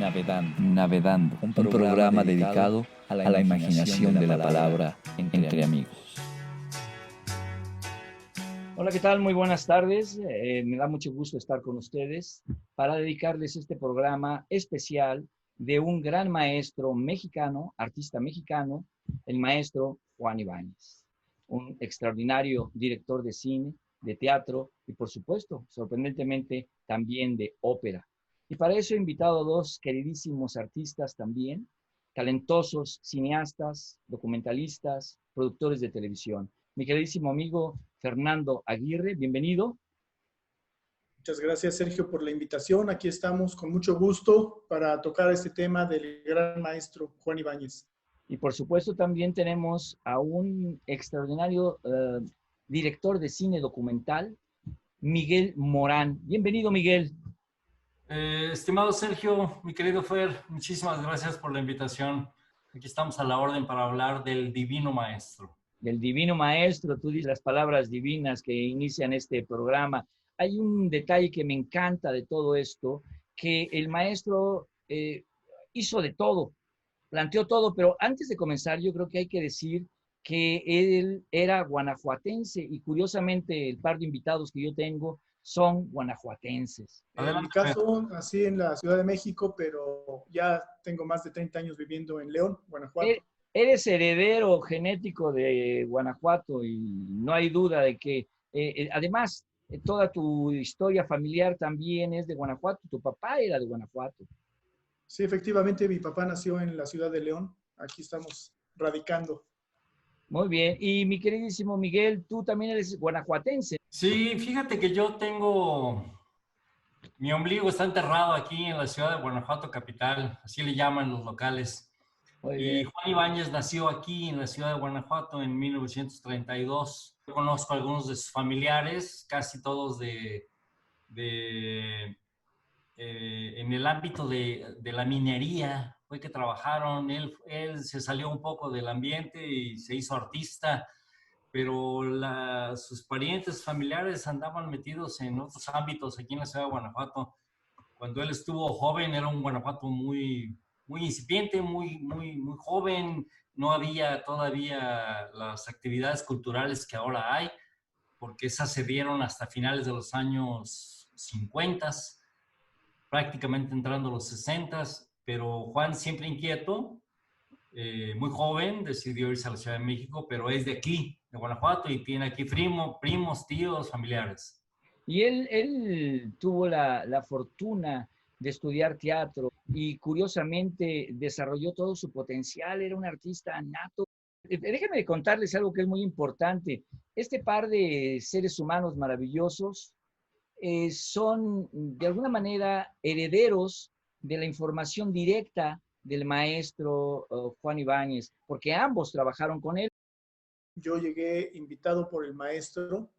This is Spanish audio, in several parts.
Navedando, un programa dedicado a la imaginación de la palabra entre amigos. Hola, ¿qué tal? Muy buenas tardes. Me da mucho gusto estar con ustedes para dedicarles este programa especial de un gran maestro mexicano, artista mexicano, el maestro Juan Ibáñez, un extraordinario director de cine, de teatro y, por supuesto, sorprendentemente, también de ópera. Y para eso he invitado a dos queridísimos artistas también, talentosos cineastas, documentalistas, productores de televisión. Mi queridísimo amigo Fernando Aguirre, bienvenido. Muchas gracias, Sergio, por la invitación. Aquí estamos con mucho gusto para tocar este tema del gran maestro Juan Ibáñez. Y por supuesto también tenemos a un extraordinario director de cine documental, Miguel Morán. Bienvenido, Miguel. Estimado Sergio, mi querido Fer, muchísimas gracias por la invitación. Aquí estamos a la orden para hablar del Divino Maestro. Del Divino Maestro, tú dices las palabras divinas que inician este programa. Hay un detalle que me encanta de todo esto, que el maestro hizo de todo, planteó todo, pero antes de comenzar yo creo que hay que decir que él era guanajuatense y curiosamente el par de invitados que yo tengo son guanajuatenses. En mi caso, nací en la Ciudad de México, pero ya tengo más de 30 años viviendo en León, Guanajuato. Eres heredero genético de Guanajuato y no hay duda de que, además, toda tu historia familiar también es de Guanajuato. Tu papá era de Guanajuato. Sí, efectivamente, mi papá nació en la ciudad de León. Aquí estamos radicando. Muy bien. Y mi queridísimo Miguel, tú también eres guanajuatense. Sí, fíjate que yo tengo... Mi ombligo está enterrado aquí en la ciudad de Guanajuato capital, así le llaman los locales. Y Juan Ibáñez nació aquí en la ciudad de Guanajuato en 1932. Yo conozco a algunos de sus familiares, casi todos en el ámbito de la minería. Fue que trabajaron, él se salió un poco del ambiente y se hizo artista, pero sus parientes familiares andaban metidos en otros ámbitos aquí en la ciudad de Guanajuato. Cuando él estuvo joven era un Guanajuato muy, muy incipiente, muy joven. No había todavía las actividades culturales que ahora hay, porque esas se dieron hasta finales de los años 50, prácticamente entrando a los 60, pero Juan siempre inquieto, muy joven, decidió irse a la Ciudad de México, pero es de aquí, de Guanajuato, y tiene aquí primos, tíos, familiares. Y él tuvo la fortuna de estudiar teatro y curiosamente desarrolló todo su potencial, era un artista nato. Déjenme contarles algo que es muy importante. Este par de seres humanos maravillosos son de alguna manera herederos de la información directa del maestro Juan Ibáñez, porque ambos trabajaron con él. Yo llegué invitado por el maestro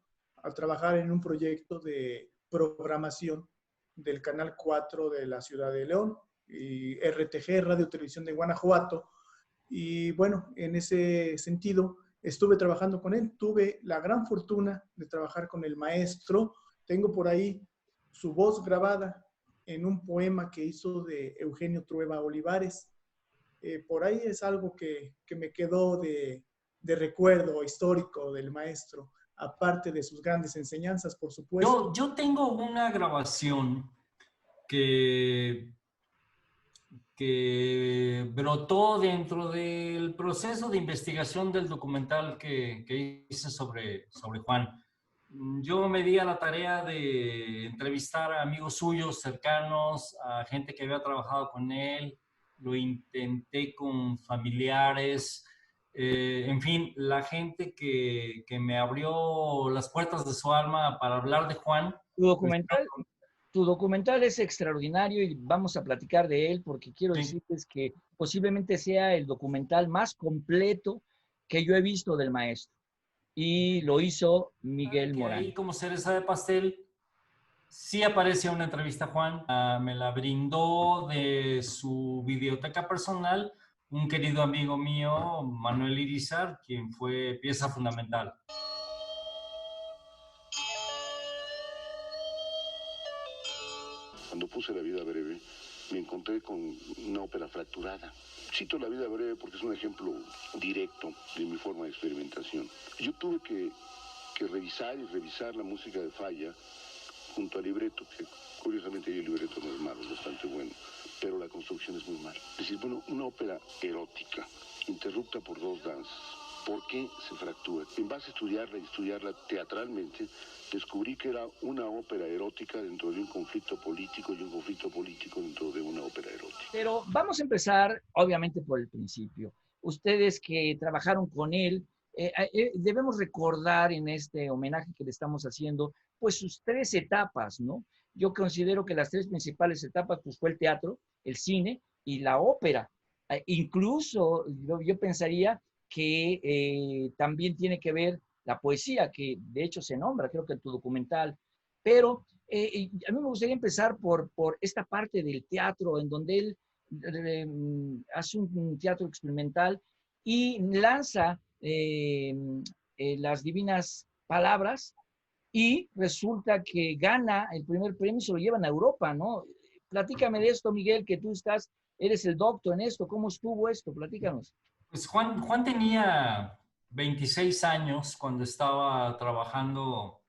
a trabajar en un proyecto de programación del Canal 4 de la Ciudad de León y RTG, Radio Televisión de Guanajuato. Y bueno, en ese sentido estuve trabajando con él. Tuve la gran fortuna de trabajar con el maestro. Tengo por ahí su voz grabada en un poema que hizo de Eugenio Trueba Olivares. Por ahí es algo que me quedó de recuerdo histórico del maestro, aparte de sus grandes enseñanzas, por supuesto. Yo tengo una grabación que brotó dentro del proceso de investigación del documental que hice sobre Juan. Yo me di a la tarea de entrevistar a amigos suyos cercanos, a gente que había trabajado con él, lo intenté con familiares, en fin, la gente que me abrió las puertas de su alma para hablar de Juan. Tu documental es extraordinario y vamos a platicar de él porque quiero decirles que posiblemente sea el documental más completo que yo he visto del maestro. Y lo hizo Miguel Morán. Ahí como cereza de pastel, sí aparece una entrevista a Juan. Me la brindó de su biblioteca personal un querido amigo mío, Manuel Irizar, quien fue pieza fundamental. Cuando puse La vida breve, me encontré con una ópera fracturada. Cito La vida breve porque es un ejemplo directo de mi forma de experimentación. Yo tuve que revisar la música de Falla junto al libreto, que curiosamente el libreto no es malo, es bastante bueno, pero la construcción es muy mala. Es decir, bueno, una ópera erótica, interrupta por dos danzas. ¿Por qué se fractura? En base a estudiarla teatralmente, descubrí que era una ópera erótica dentro de un conflicto político y un conflicto político dentro de una ópera erótica. Pero vamos a empezar, obviamente, por el principio. Ustedes que trabajaron con él, debemos recordar en este homenaje que le estamos haciendo, pues sus tres etapas, ¿no? Yo considero que las tres principales etapas, pues fue el teatro, el cine y la ópera. Incluso yo pensaría que también tiene que ver la poesía, que de hecho se nombra, creo que en tu documental. Pero a mí me gustaría empezar por esta parte del teatro, en donde él hace un teatro experimental y lanza las divinas palabras y resulta que gana el primer premio y se lo llevan a Europa, ¿no? Platícame de esto, Miguel, que tú eres el doctor en esto. ¿Cómo estuvo esto? Platícanos. Pues Juan tenía 26 años cuando estaba trabajando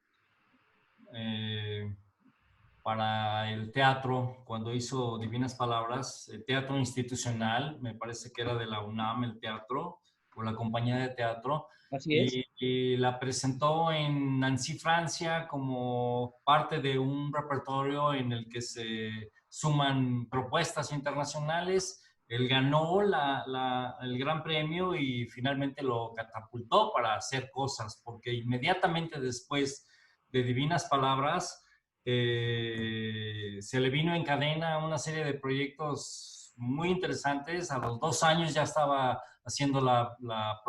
para el teatro, cuando hizo Divinas Palabras, el teatro institucional, me parece que era de la UNAM el teatro, o la compañía de teatro. Así es. Y la presentó en Nancy, Francia, como parte de un repertorio en el que se suman propuestas internacionales. Él ganó el gran premio y finalmente lo catapultó para hacer cosas, porque inmediatamente después de Divinas Palabras se le vino en cadena una serie de proyectos muy interesantes. A los 2 años ya estaba haciendo la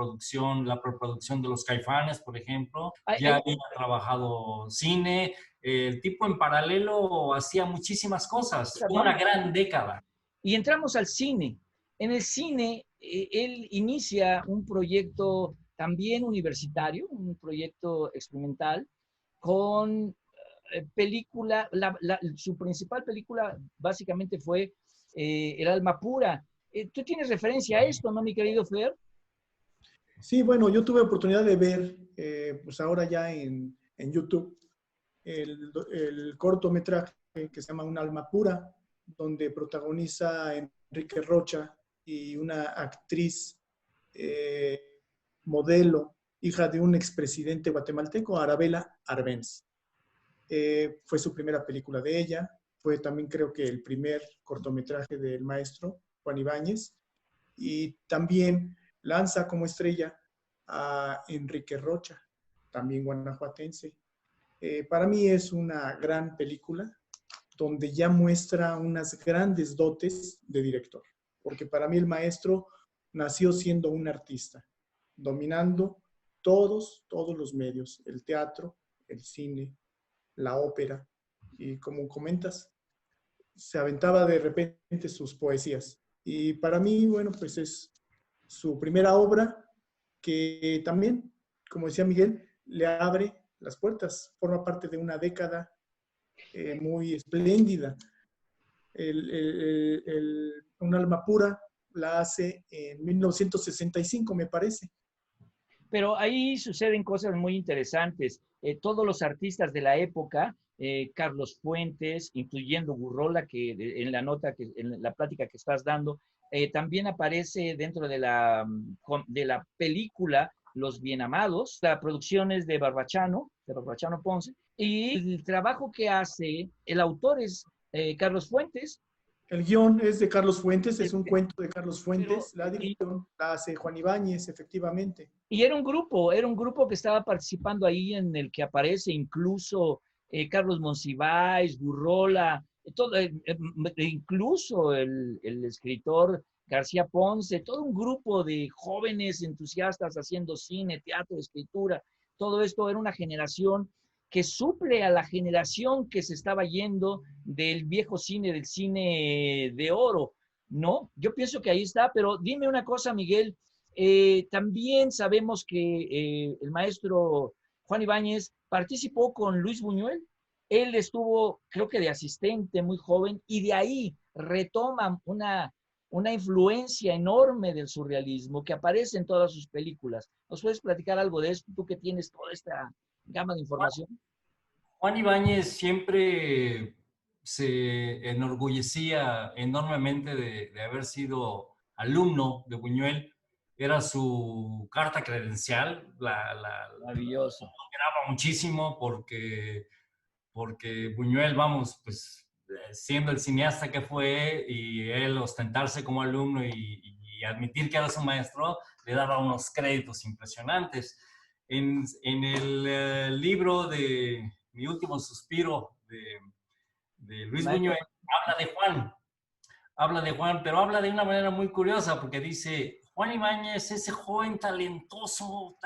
preproducción de Los Caifanes, por ejemplo. Ya había trabajado cine. El tipo en paralelo hacía muchísimas cosas. Fue una gran década. Y entramos al cine. En el cine, él inicia un proyecto también universitario, un proyecto experimental, con película, su principal película básicamente fue El alma pura. ¿Tú tienes referencia a esto, no, mi querido Fer? Sí, bueno, yo tuve oportunidad de ver, pues ahora ya en YouTube, el cortometraje que se llama Un alma pura, donde protagoniza Enrique Rocha y una actriz modelo, hija de un expresidente guatemalteco, Arabella Arbenz. Fue su primera película de ella, fue también creo que el primer cortometraje del maestro Juan Ibáñez, y también lanza como estrella a Enrique Rocha, también guanajuatense. Para mí es una gran película donde ya muestra unas grandes dotes de director, porque para mí el maestro nació siendo un artista, dominando todos los medios, el teatro, el cine, la ópera, y como comentas, se aventaba de repente sus poesías. Y para mí, bueno, pues es su primera obra que también, como decía Miguel, le abre las puertas, forma parte de una década muy espléndida. Un alma pura la hace en 1965, me parece. Pero ahí suceden cosas muy interesantes. Todos los artistas de la época, Carlos Fuentes, incluyendo Gurrola, que en la nota, en la plática que estás dando, también aparece dentro de la película Los Bien Amados. La producción es de Barbachano Ponce, y el trabajo que hace, el autor es Carlos Fuentes. El guión es de Carlos Fuentes, es un cuento de Carlos Fuentes, la dirección la hace Juan Ibáñez, efectivamente. Y era un grupo que estaba participando ahí, en el que aparece incluso Carlos Monsiváis, Gurrola, incluso el escritor García Ponce, todo un grupo de jóvenes entusiastas haciendo cine, teatro, escritura. Todo esto era una generación que suple a la generación que se estaba yendo del viejo cine, del cine de oro, ¿no? Yo pienso que ahí está, pero dime una cosa, Miguel. También sabemos que el maestro Juan Ibáñez participó con Luis Buñuel. Él estuvo, creo que de asistente, muy joven, y de ahí retoma una influencia enorme del surrealismo que aparece en todas sus películas. ¿Nos puedes platicar algo de esto, tú que tienes toda esta gama de información? Juan Ibáñez siempre se enorgullecía enormemente de haber sido alumno de Buñuel. Era su carta credencial. Maravilloso. Esperaba muchísimo porque Buñuel, vamos, pues siendo el cineasta que fue y él ostentarse como alumno y admitir que era su maestro, le daba unos créditos impresionantes. En el libro de Mi último suspiro de Luis Buñuel, habla de Juan, pero habla de una manera muy curiosa porque dice, Juan Ibáñez, ese joven talentoso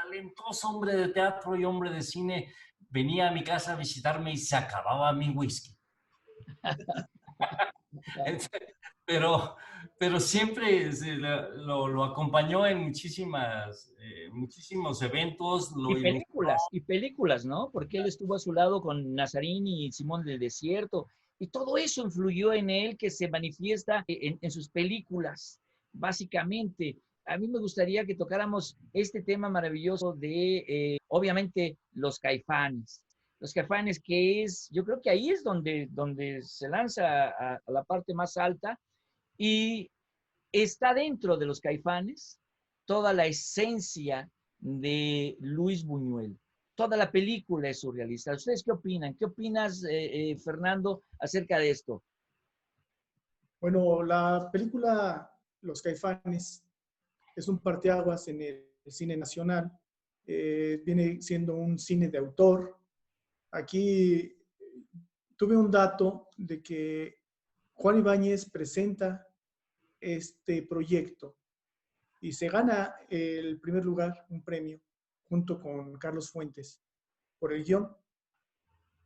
hombre de teatro y hombre de cine, venía a mi casa a visitarme y se acababa mi whisky. pero, pero siempre lo acompañó en muchísimos eventos. Y películas, ¿no? Porque él estuvo a su lado con Nazarini y Simón del Desierto, y todo eso influyó en él, que se manifiesta en sus películas, básicamente. A mí me gustaría que tocáramos este tema maravilloso de, obviamente, los Caifanes. Los Caifanes, que es, yo creo que ahí es donde se lanza a la parte más alta, y está dentro de los Caifanes toda la esencia de Luis Buñuel. Toda la película es surrealista. ¿Ustedes qué opinan? ¿Qué opinas, Fernando, acerca de esto? Bueno, la película Los Caifanes es un parteaguas en el cine nacional. Viene siendo un cine de autor. Aquí tuve un dato de que Juan Ibáñez presenta este proyecto y se gana el primer lugar, un premio, junto con Carlos Fuentes, por el guión.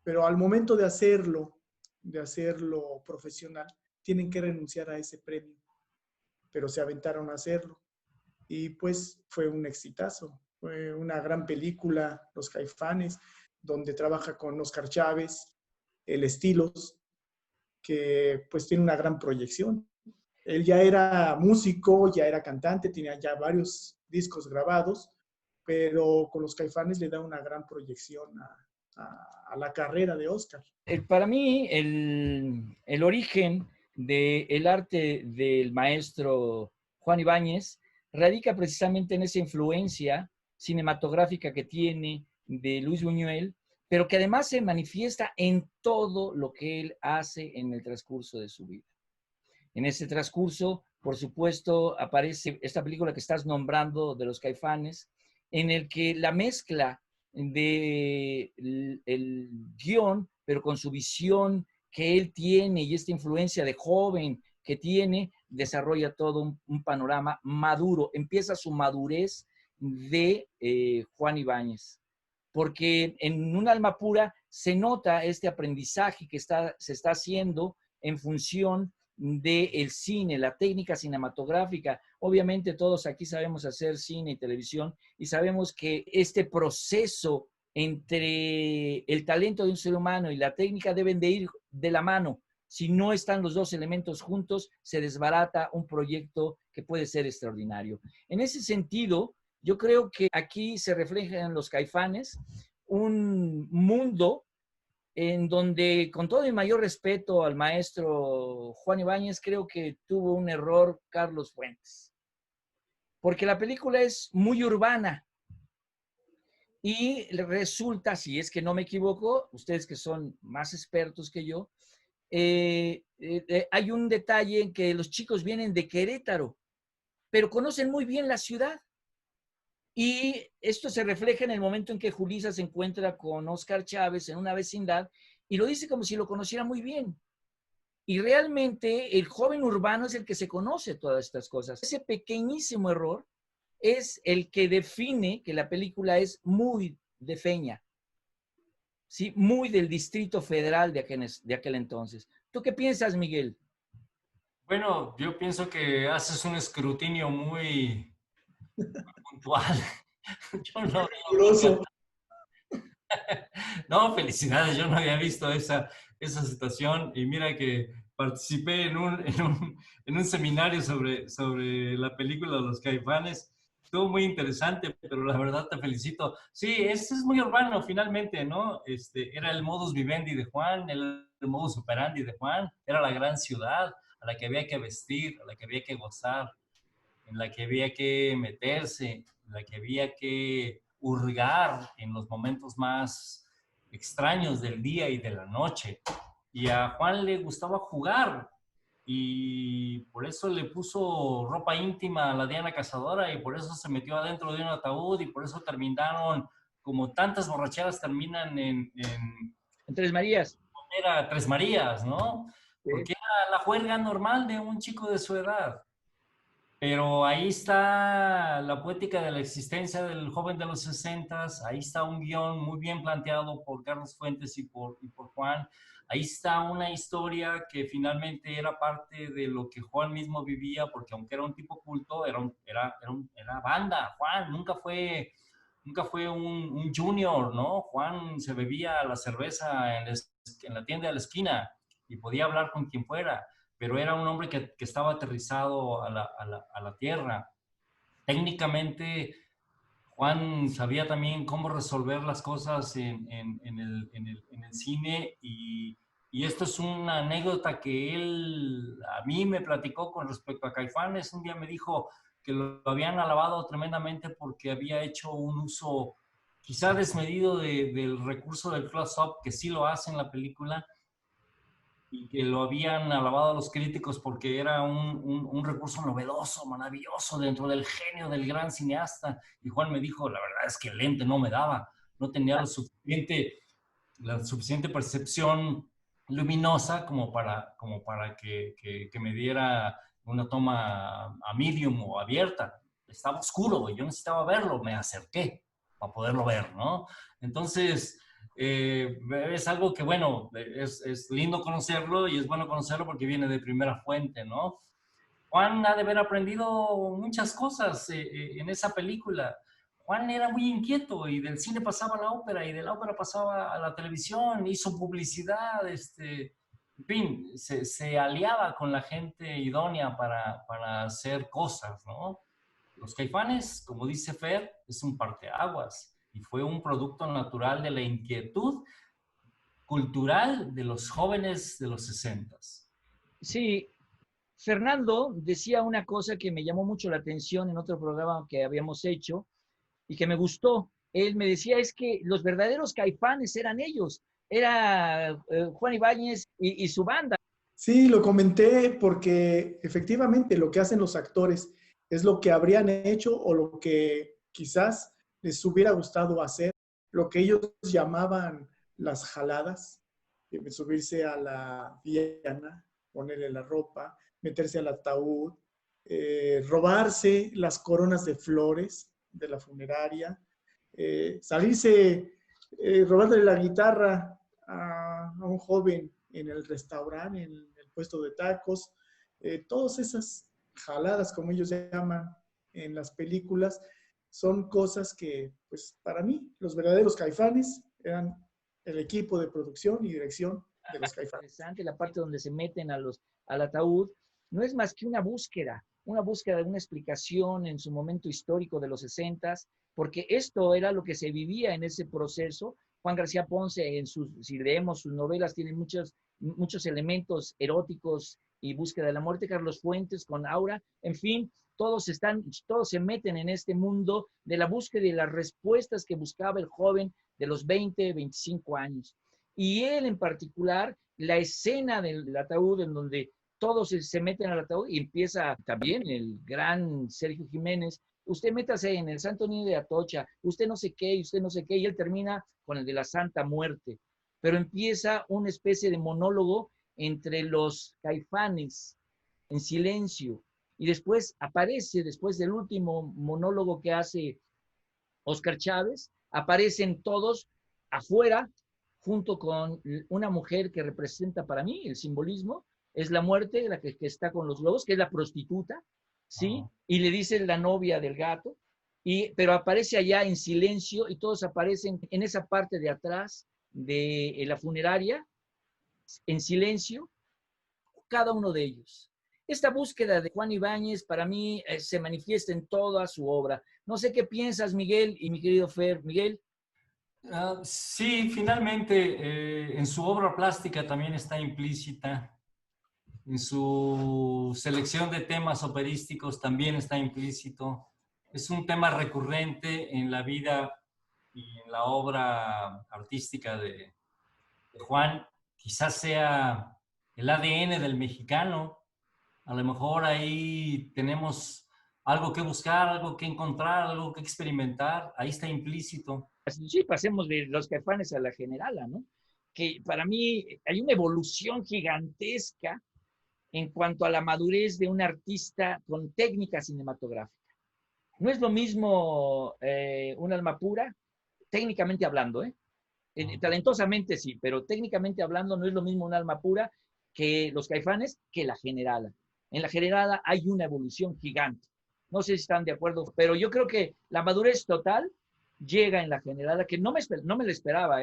Pero al momento de hacerlo profesional, tienen que renunciar a ese premio, pero se aventaron a hacerlo. Y pues fue un exitazo, fue una gran película, Los Caifanes, donde trabaja con Oscar Chávez, el Estilos, que pues tiene una gran proyección. Él ya era músico, ya era cantante, tenía ya varios discos grabados, pero con Los Caifanes le da una gran proyección a la carrera de Oscar. Para mí, el origen del arte del maestro Juan Ibáñez radica precisamente en esa influencia cinematográfica que tiene de Luis Buñuel, pero que además se manifiesta en todo lo que él hace en el transcurso de su vida. En ese transcurso, por supuesto, aparece esta película que estás nombrando de los Caifanes, en el que la mezcla de el guión, pero con su visión que él tiene y esta influencia de joven que tiene, desarrolla todo un panorama maduro. Empieza su madurez de Juan Ibáñez, porque en Un alma pura se nota este aprendizaje que se está haciendo en función del cine, la técnica cinematográfica. Obviamente todos aquí sabemos hacer cine y televisión y sabemos que este proceso entre el talento de un ser humano y la técnica deben de ir de la mano. Si no están los dos elementos juntos, se desbarata un proyecto que puede ser extraordinario. En ese sentido, yo creo que aquí se refleja en los Caifanes un mundo en donde, con todo el mayor respeto al maestro Juan Ibáñez, creo que tuvo un error Carlos Fuentes, porque la película es muy urbana y resulta, si es que no me equivoco, ustedes que son más expertos que yo, hay un detalle en que los chicos vienen de Querétaro, pero conocen muy bien la ciudad. Y esto se refleja en el momento en que Julissa se encuentra con Oscar Chávez en una vecindad y lo dice como si lo conociera muy bien. Y realmente el joven urbano es el que se conoce todas estas cosas. Ese pequeñísimo error es el que define que la película es muy de Feña, ¿sí? Muy del Distrito Federal de aquel entonces. ¿Tú qué piensas, Miguel? Bueno, yo pienso que haces un escrutinio muy puntual. Yo no, no, felicidades, yo no había visto esa situación y mira que participé en un seminario sobre la película de los Caifanes. Estuvo muy interesante, pero la verdad te felicito. Sí, es muy urbano finalmente, ¿no? Era el modus vivendi de Juan, el modus operandi de Juan, era la gran ciudad a la que había que vestir, a la que había que gozar, en la que había que meterse, en la que había que hurgar en los momentos más extraños del día y de la noche. Y a Juan le gustaba jugar y por eso le puso ropa íntima a la Diana Cazadora y por eso se metió adentro de un ataúd y por eso terminaron, como tantas borracheras terminan En Tres Marías. era Tres Marías, ¿no? Sí. Porque era la juerga normal de un chico de su edad. Pero ahí está la poética de la existencia del joven de los 60, ahí está un guión muy bien planteado por Carlos Fuentes y por Juan, ahí está una historia que finalmente era parte de lo que Juan mismo vivía, porque aunque era un tipo culto, era banda. Juan nunca fue un junior, ¿no? Juan se bebía la cerveza en la tienda de la esquina y podía hablar con quien fuera, pero era un hombre que estaba aterrizado a la tierra. Técnicamente, Juan sabía también cómo resolver las cosas en el cine y esto es una anécdota que él a mí me platicó con respecto a Caifanes. Un día me dijo que lo habían alabado tremendamente porque había hecho un uso quizá desmedido del recurso del close-up, que sí lo hace en la película, y que lo habían alabado a los críticos porque era un recurso novedoso, maravilloso dentro del genio del gran cineasta. Y Juan me dijo, la verdad es que el lente no me daba, no tenía la suficiente percepción luminosa como para que me diera una toma a medium o abierta. Estaba oscuro y yo necesitaba verlo, me acerqué para poderlo ver, ¿no? Entonces, es algo que, bueno, es lindo conocerlo y es bueno conocerlo porque viene de primera fuente, ¿no? Juan ha de haber aprendido muchas cosas en esa película. Juan era muy inquieto y del cine pasaba a la ópera y de la ópera pasaba a la televisión, hizo publicidad, en fin, se aliaba con la gente idónea para hacer cosas, ¿no? Los Caifanes, como dice Fer, es un parteaguas y fue un producto natural de la inquietud cultural de los jóvenes de los 60. Sí, Fernando decía una cosa que me llamó mucho la atención en otro programa que habíamos hecho y que me gustó. Él me decía, es que los verdaderos Caifanes eran ellos, era Juan Ibáñez y su banda. Sí, lo comenté porque efectivamente lo que hacen los actores es lo que habrían hecho o lo que quizás les hubiera gustado hacer, lo que ellos llamaban las jaladas, subirse a la diana, ponerle la ropa, meterse al ataúd, robarse las coronas de flores de la funeraria, salirse robándole la guitarra a un joven en el restaurante, en el puesto de tacos, todas esas jaladas, como ellos llaman en las películas, son cosas que, pues, para mí, los verdaderos Caifanes eran el equipo de producción y dirección de los Caifanes. Interesante la parte donde se meten al ataúd, no es más que una búsqueda de una explicación en su momento histórico de los 60s, porque esto era lo que se vivía en ese proceso. Juan García Ponce, si leemos sus novelas, tiene muchos elementos eróticos y búsqueda de la muerte. Carlos Fuentes con Aura, en fin, todos se meten en este mundo de la búsqueda y las respuestas que buscaba el joven de los 20, 25 años. Y él en particular, la escena del ataúd en donde todos se meten al ataúd y empieza también el gran Sergio Jiménez, usted métase en el Santo Niño de Atocha, usted no sé qué, y él termina con el de la Santa Muerte. Pero empieza una especie de monólogo entre los Caifanes en silencio. Y después aparece, después del último monólogo que hace Óscar Chávez, aparecen todos afuera, junto con una mujer que representa para mí el simbolismo, es la muerte, la que está con los lobos, que es la prostituta, ¿sí? Y le dice la novia del gato, pero aparece allá en silencio y todos aparecen en esa parte de atrás de la funeraria, en silencio, cada uno de ellos. Esta búsqueda de Juan Ibáñez para mí se manifiesta en toda su obra. No sé qué piensas, Miguel y mi querido Fer. Miguel. Sí, finalmente en su obra plástica también está implícita, en su selección de temas operísticos también está implícito. Es un tema recurrente en la vida y en la obra artística de Juan. Quizás sea el ADN del mexicano. A lo mejor ahí tenemos algo que buscar, algo que encontrar, algo que experimentar. Ahí está implícito. Sí, pasemos de los Caifanes a la Generala, ¿no? Que para mí hay una evolución gigantesca en cuanto a la madurez de un artista con técnica cinematográfica. No es lo mismo un alma pura, técnicamente hablando, talentosamente sí, pero técnicamente hablando no es lo mismo un alma pura que los Caifanes que la Generala. En la Generala hay una evolución gigante. No sé si están de acuerdo, pero yo creo que la madurez total llega en la Generala, que no me lo esperaba,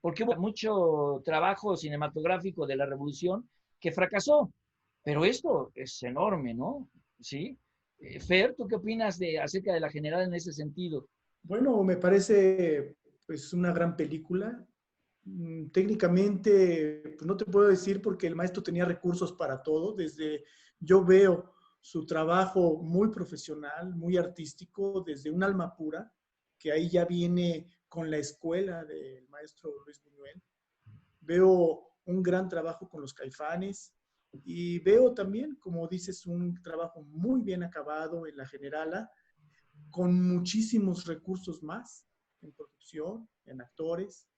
porque hubo mucho trabajo cinematográfico de la Revolución que fracasó, pero esto es enorme, ¿no? ¿Sí? Fer, ¿tú qué opinas acerca de la Generala en ese sentido? Bueno, me parece pues una gran película. Técnicamente, pues no te puedo decir porque el maestro tenía recursos para todo. Yo veo su trabajo muy profesional, muy artístico, desde un alma pura, que ahí ya viene con la escuela del maestro Luis Buñuel. Veo un gran trabajo con los Caifanes y veo también, como dices, un trabajo muy bien acabado en la Generala, con muchísimos recursos más en producción, en actores.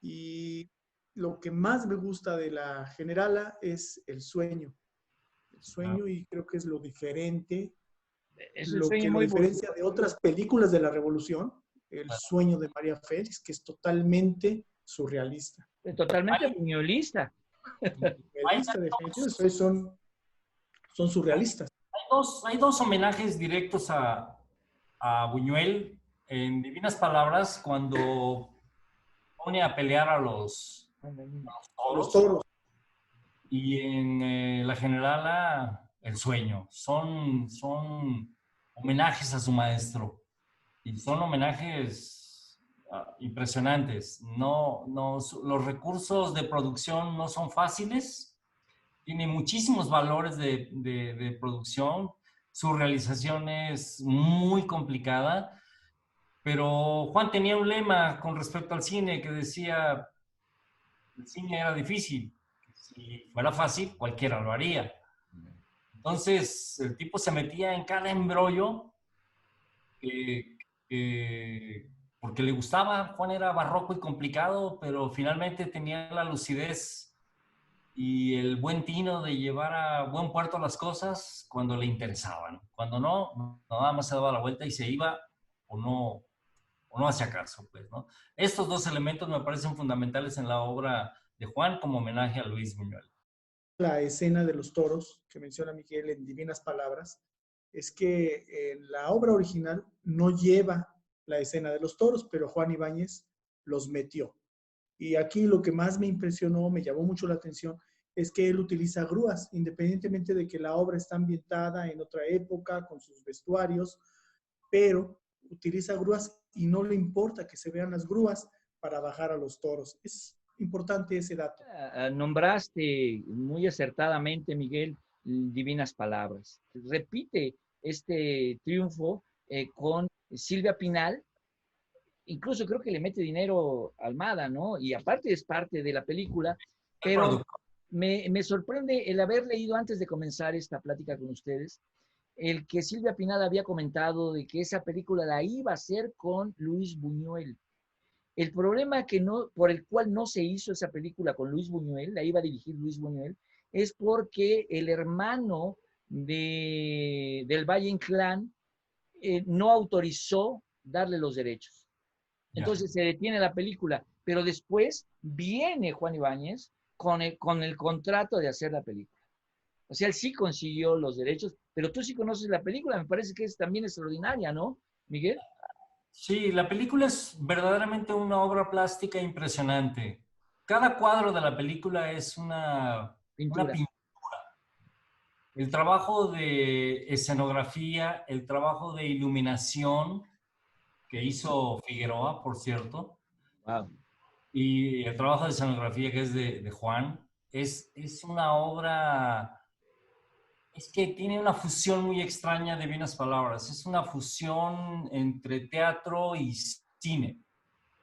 Y lo que más me gusta de la Generala es el sueño. El sueño, y creo que es lo diferente, Es el lo sueño que lo muy diferencia de otras películas de la Revolución, el sueño de María Félix, que es totalmente surrealista. totalmente buñuelista. Surrealista, definitivamente, son surrealistas. Hay dos homenajes directos a Buñuel en Divinas Palabras, cuando pone a pelear a los toros, y en La Generala El Sueño. Son homenajes a su maestro y son homenajes impresionantes. Los recursos de producción no son fáciles, tiene muchísimos valores de producción, su realización es muy complicada, pero Juan tenía un lema con respecto al cine que decía: el cine era difícil, si fuera fácil cualquiera lo haría. Entonces el tipo se metía en cada embrollo porque le gustaba. Juan era barroco y complicado, pero finalmente tenía la lucidez y el buen tino de llevar a buen puerto las cosas cuando le interesaban. Cuando no, nada más se daba la vuelta y se iba o no hacía caso, pues, ¿no? Estos dos elementos me parecen fundamentales en la obra de Juan como homenaje a Luis Buñuel. La escena de los toros que menciona Miguel en Divinas Palabras es que en la obra original no lleva la escena de los toros, pero Juan Ibáñez los metió. Y aquí lo que más me impresionó, me llamó mucho la atención, es que él utiliza grúas, independientemente de que la obra está ambientada en otra época, con sus vestuarios, pero utiliza grúas y no le importa que se vean las grúas para bajar a los toros. Es importante ese dato. Nombraste muy acertadamente, Miguel, Divinas Palabras. Repite este triunfo con Silvia Pinal. Incluso creo que le mete dinero a Almada, ¿no? Y aparte es parte de la película, pero me sorprende el haber leído antes de comenzar esta plática con ustedes, el que Silvia Pinal había comentado de que esa película la iba a hacer con Luis Buñuel. El problema por el cual no se hizo esa película con Luis Buñuel, la iba a dirigir Luis Buñuel, es porque el hermano del Valle Inclán no autorizó darle los derechos. Entonces se detiene la película, pero después viene Juan Ibáñez con el contrato de hacer la película. O sea, él sí consiguió los derechos, pero tú sí conoces la película, me parece que es también extraordinaria, ¿no, Miguel? Sí, la película es verdaderamente una obra plástica impresionante. Cada cuadro de la película es una pintura El trabajo de escenografía, el trabajo de iluminación que hizo Figueroa, por cierto, Wow. y el trabajo de escenografía que es de Juan, es una obra, es que tiene una fusión muy extraña de bienes palabras. Es una fusión entre teatro y cine.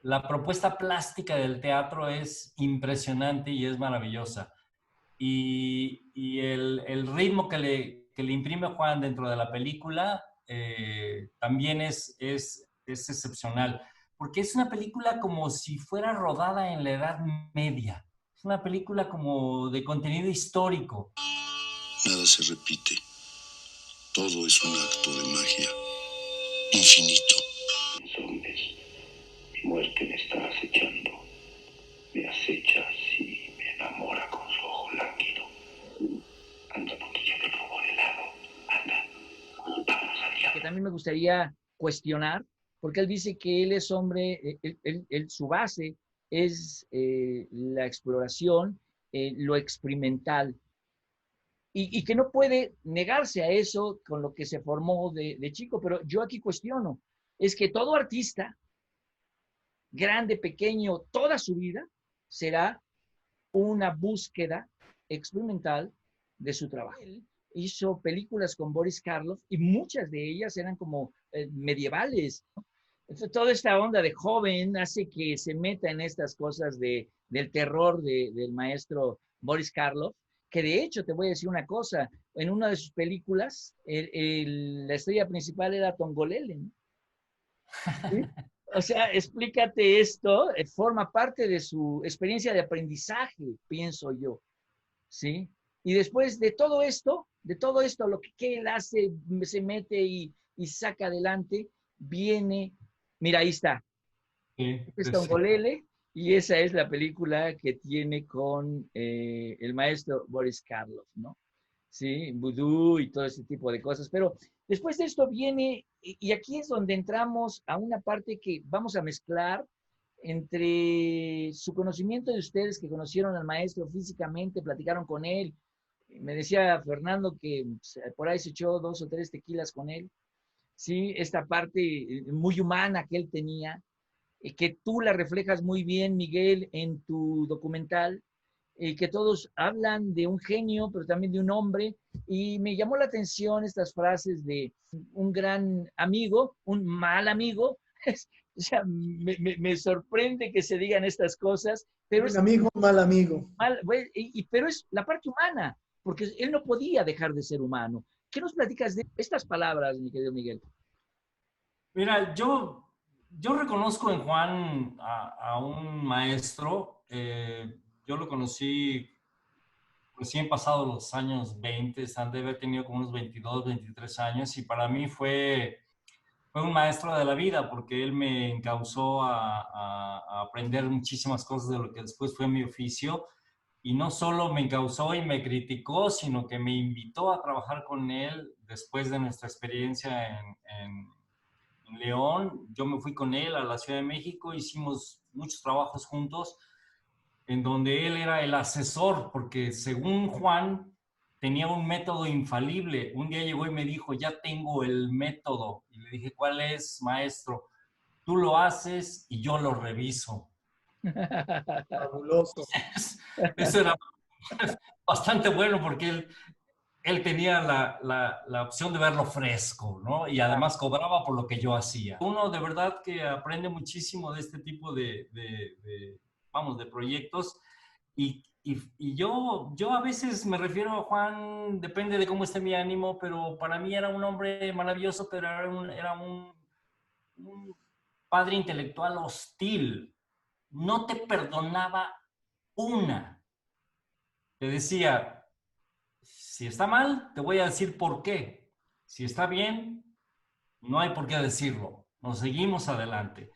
La propuesta plástica del teatro es impresionante y es maravillosa. Y el ritmo que le imprime Juan dentro de la película también es excepcional, porque es una película como si fuera rodada en la Edad Media. Es una película como de contenido histórico. Nada se repite. Todo es un acto de magia infinito. Zombies. Mi muerte me está acechando. Me acecha así, me enamora con su ojo lánguido. Anda, porque yo te robo el helado. Anda, vámonos al diablo. Que también me gustaría cuestionar, porque él dice que él es hombre, su base es la exploración, lo experimental, y que no puede negarse a eso con lo que se formó de chico, pero yo aquí cuestiono, es que todo artista, grande, pequeño, toda su vida, será una búsqueda experimental de su trabajo. Él hizo películas con Boris Karloff y muchas de ellas eran como medievales. Entonces, toda esta onda de joven hace que se meta en estas cosas del terror del maestro Boris Karloff, que de hecho te voy a decir una cosa, en una de sus películas la estrella principal era Tongolele, ¿no? ¿Sí? O sea, explícate esto, forma parte de su experiencia de aprendizaje, pienso yo, ¿sí? Y después de todo esto, lo que él hace, se mete y saca adelante, viene, mira, ahí está, Sí, este es sí. Tongolele, y esa es la película que tiene con el maestro Boris Karloff, ¿no? Sí, vudú y todo ese tipo de cosas. Pero después de esto viene, y aquí es donde entramos a una parte que vamos a mezclar entre su conocimiento de ustedes que conocieron al maestro físicamente, platicaron con él. Me decía Fernando que por ahí se echó 2 o 3 tequilas con él. Sí, esta parte muy humana que él tenía, que tú la reflejas muy bien, Miguel, en tu documental, que todos hablan de un genio, pero también de un hombre, y me llamó la atención estas frases de un gran amigo, un mal amigo. O sea, me sorprende que se digan estas cosas, pero Buen es amigo, mal amigo. mal, pero es la parte humana, porque él no podía dejar de ser humano. ¿Qué nos platicas de estas palabras, mi querido Miguel? Mira, yo reconozco en Juan a un maestro. Yo lo conocí recién pasados los años 20, han de haber tenido como unos 22, 23 años, y para mí fue un maestro de la vida porque él me encauzó a aprender muchísimas cosas de lo que después fue mi oficio. Y no solo me encauzó y me criticó, sino que me invitó a trabajar con él después de nuestra experiencia en León. Yo me fui con él a la Ciudad de México, hicimos muchos trabajos juntos, en donde él era el asesor, porque según Juan tenía un método infalible. Un día llegó y me dijo, ya tengo el método. Y le dije, ¿cuál es, maestro? Tú lo haces y yo lo reviso. Fabuloso. Eso era bastante bueno porque él tenía la opción de verlo fresco, ¿no? Y además cobraba por lo que yo hacía. Uno de verdad que aprende muchísimo de este tipo vamos, de proyectos. Y yo a veces me refiero a Juan, depende de cómo esté mi ánimo, pero para mí era un hombre maravilloso, pero era un padre intelectual hostil. No te perdonaba una. Te decía, si está mal, te voy a decir por qué. Si está bien, no hay por qué decirlo. Nos seguimos adelante.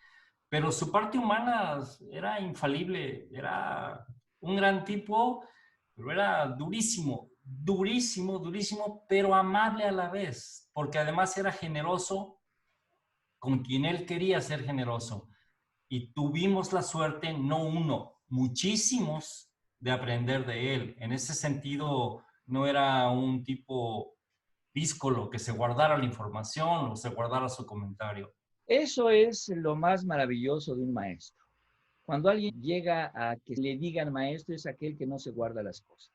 Pero su parte humana era infalible, era un gran tipo, pero era durísimo, durísimo, durísimo, pero amable a la vez, porque además era generoso con quien él quería ser generoso. Y tuvimos la suerte, no uno, muchísimos, de aprender de él. En ese sentido, no era un tipo díscolo que se guardara la información o se guardara su comentario. Eso es lo más maravilloso de un maestro. Cuando alguien llega a que le digan maestro, es aquel que no se guarda las cosas.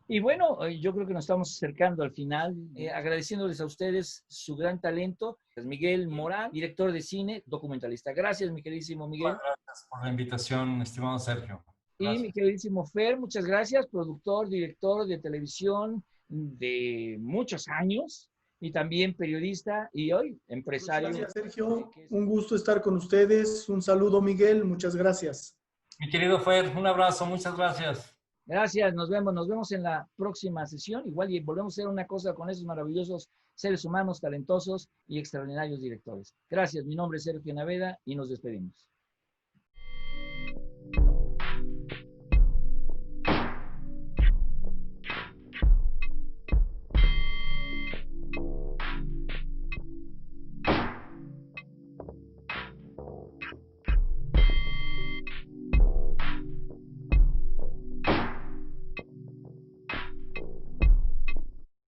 Y bueno, yo creo que nos estamos acercando al final, agradeciéndoles a ustedes su gran talento. Miguel Morán, director de cine, documentalista. Gracias, mi queridísimo Miguel. Gracias por la invitación, estimado Sergio. Gracias. Y mi queridísimo Fer, muchas gracias, productor, director de televisión de muchos años y también periodista y hoy empresario. Muchas gracias, Sergio. Un gusto estar con ustedes. Un saludo, Miguel. Muchas gracias. Mi querido Fer, un abrazo. Muchas gracias. Gracias, nos vemos en la próxima sesión. Igual y volvemos a hacer una cosa con esos maravillosos seres humanos, talentosos y extraordinarios directores. Gracias, mi nombre es Sergio Naveda y nos despedimos.